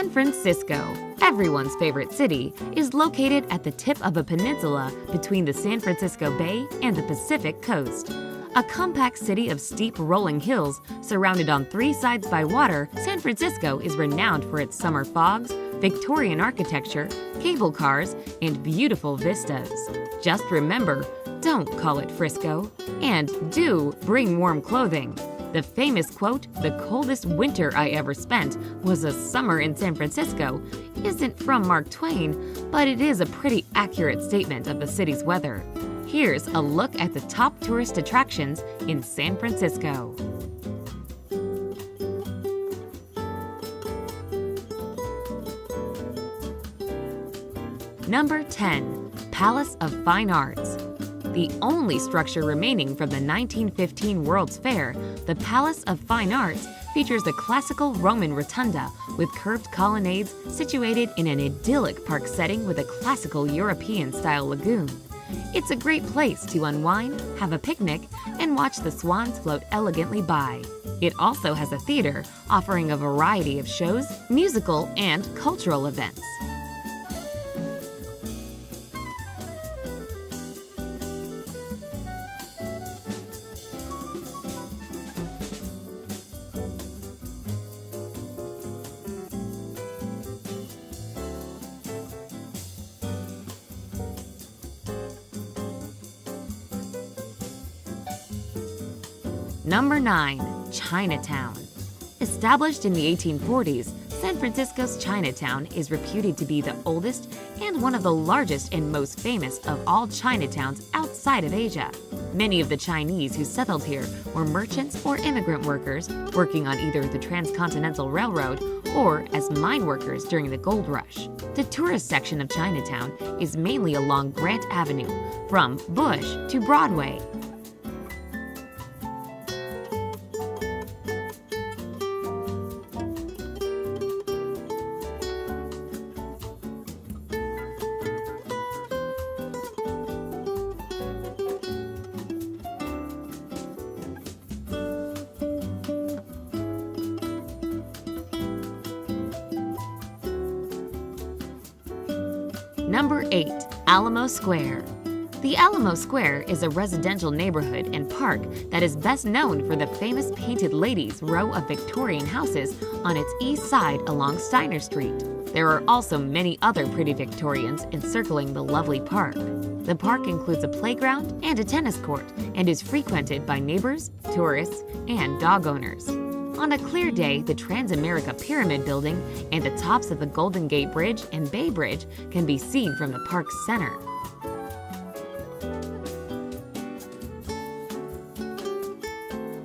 San Francisco, everyone's favorite city, is located at the tip of a peninsula between the San Francisco Bay and the Pacific coast. A compact city of steep rolling hills surrounded on three sides by water, San Francisco is renowned for its summer fogs, Victorian architecture, cable cars, and beautiful vistas. Just remember, don't call it Frisco, and do bring warm clothing. The famous quote, "The coldest winter I ever spent was a summer in San Francisco," isn't from Mark Twain, but it is a pretty accurate statement of the city's weather. Here's a look at the top tourist attractions in San Francisco. Number 10. Palace of Fine Arts. The only structure remaining from the 1915 World's Fair, the Palace of Fine Arts features a classical Roman rotunda with curved colonnades situated in an idyllic park setting with a classical European-style lagoon. It's a great place to unwind, have a picnic, and watch the swans float elegantly by. It also has a theater offering a variety of shows, musical, and cultural events. Number 9. Chinatown. Established in the 1840s, San Francisco's Chinatown is reputed to be the oldest and one of the largest and most famous of all Chinatowns outside of Asia. Many of the Chinese who settled here were merchants or immigrant workers working on either the Transcontinental Railroad or as mine workers during the gold rush. The tourist section of Chinatown is mainly along Grant Avenue, from Bush to Broadway. Number 8. Alamo Square. The Alamo Square is a residential neighborhood and park that is best known for the famous Painted Ladies row of Victorian houses on its east side along Steiner Street. There are also many other pretty Victorians encircling the lovely park. The park includes a playground and a tennis court and is frequented by neighbors, tourists, and dog owners. On a clear day, the Transamerica Pyramid Building and the tops of the Golden Gate Bridge and Bay Bridge can be seen from the park's center.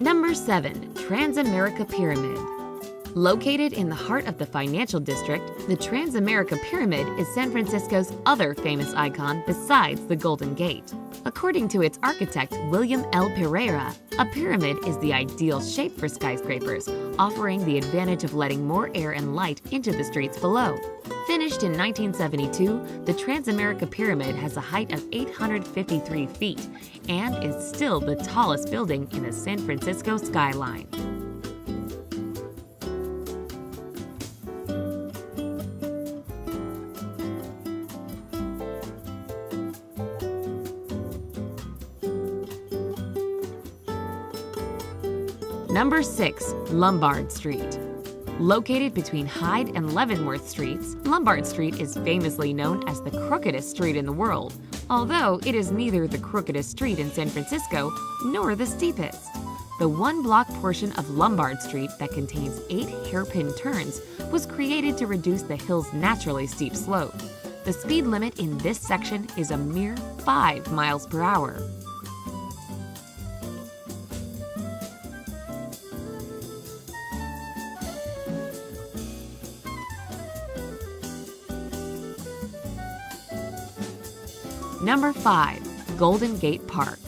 Number 7. Transamerica Pyramid. Located in the heart of the financial district, the Transamerica Pyramid is San Francisco's other famous icon besides the Golden Gate. According to its architect, William L. Pereira, a pyramid is the ideal shape for skyscrapers, offering the advantage of letting more air and light into the streets below. Finished in 1972, the Transamerica Pyramid has a height of 853 feet and is still the tallest building in the San Francisco skyline. Number 6. Lombard Street. Located between Hyde and Leavenworth Streets, Lombard Street is famously known as the crookedest street in the world, although it is neither the crookedest street in San Francisco nor the steepest. The one-block portion of Lombard Street that contains 8 hairpin turns was created to reduce the hill's naturally steep slope. The speed limit in this section is a mere 5 miles per hour. Number 5. Golden Gate Park.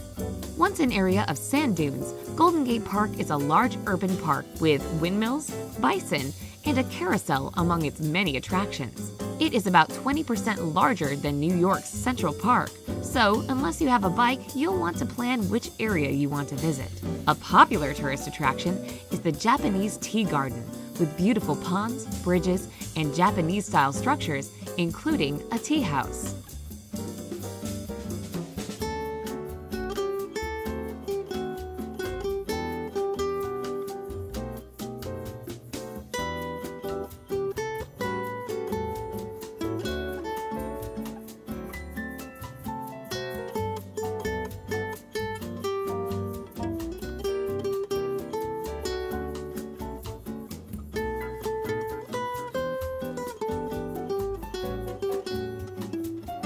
Once an area of sand dunes, Golden Gate Park is a large urban park with windmills, bison, and a carousel among its many attractions. It is about 20% larger than New York's Central Park, so unless you have a bike, you'll want to plan which area you want to visit. A popular tourist attraction is the Japanese Tea Garden, with beautiful ponds, bridges, and Japanese-style structures, including a tea house.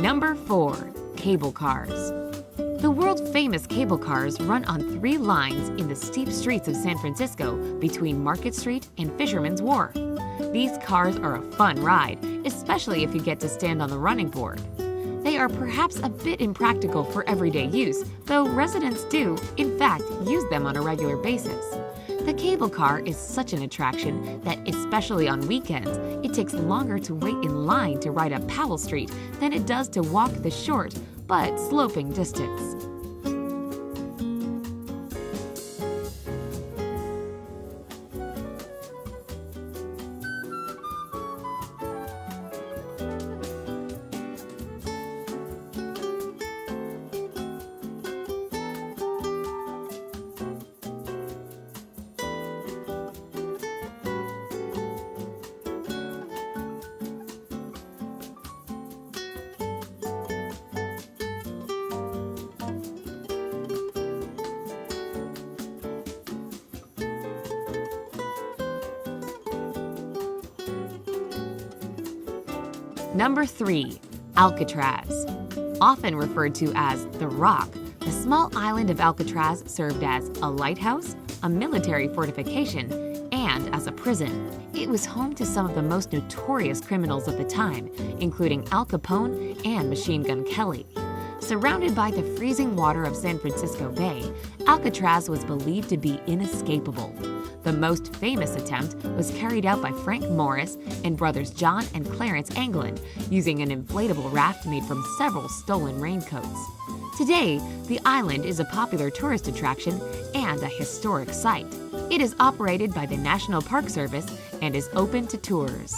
Number 4. Cable cars. The world-famous cable cars run on 3 lines in the steep streets of San Francisco between Market Street and Fisherman's Wharf. These cars are a fun ride, especially if you get to stand on the running board. They are perhaps a bit impractical for everyday use, though residents do, in fact, use them on a regular basis. The cable car is such an attraction that, especially on weekends, it takes longer to wait in line to ride up Powell Street than it does to walk the short but sloping distance. Number 3. Alcatraz. Often referred to as the Rock, the small island of Alcatraz served as a lighthouse, a military fortification, and as a prison. It was home to some of the most notorious criminals of the time, including Al Capone and Machine Gun Kelly. Surrounded by the freezing water of San Francisco Bay, Alcatraz was believed to be inescapable. The most famous attempt was carried out by Frank Morris and brothers John and Clarence Anglin using an inflatable raft made from several stolen raincoats. Today, the island is a popular tourist attraction and a historic site. It is operated by the National Park Service and is open to tours.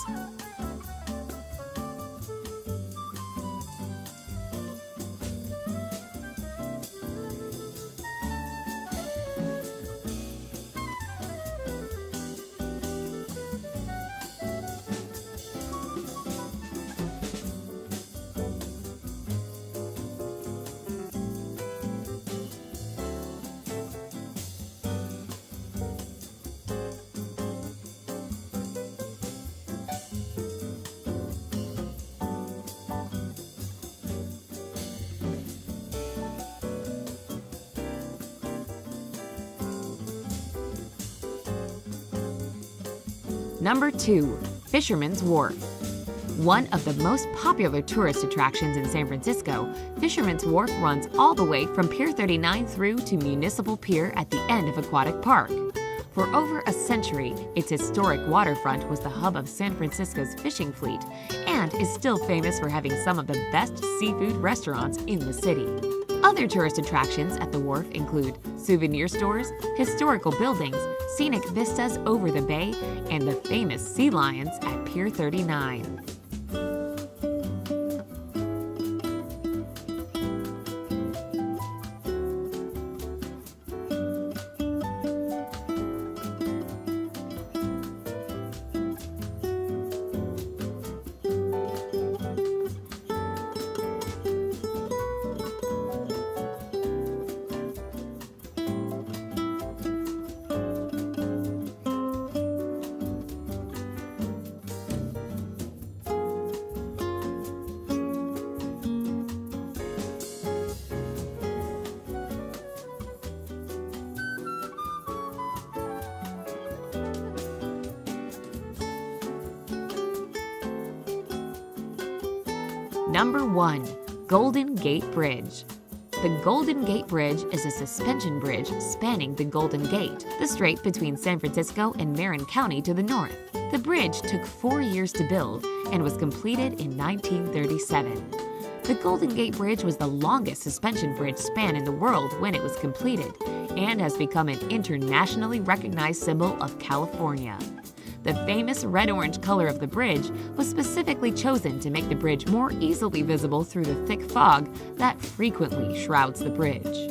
Number 2. Fisherman's Wharf. One of the most popular tourist attractions in San Francisco, Fisherman's Wharf runs all the way from Pier 39 through to Municipal Pier at the end of Aquatic Park. For over a century, its historic waterfront was the hub of San Francisco's fishing fleet and is still famous for having some of the best seafood restaurants in the city. Other tourist attractions at the wharf include souvenir stores, historical buildings, scenic vistas over the bay, and the famous sea lions at Pier 39. Number 1. Golden Gate Bridge. The Golden Gate Bridge is a suspension bridge spanning the Golden Gate, the strait between San Francisco and Marin County to the north. The bridge took 4 years to build and was completed in 1937. The Golden Gate Bridge was the longest suspension bridge span in the world when it was completed and has become an internationally recognized symbol of California. The famous red-orange color of the bridge was specifically chosen to make the bridge more easily visible through the thick fog that frequently shrouds the bridge.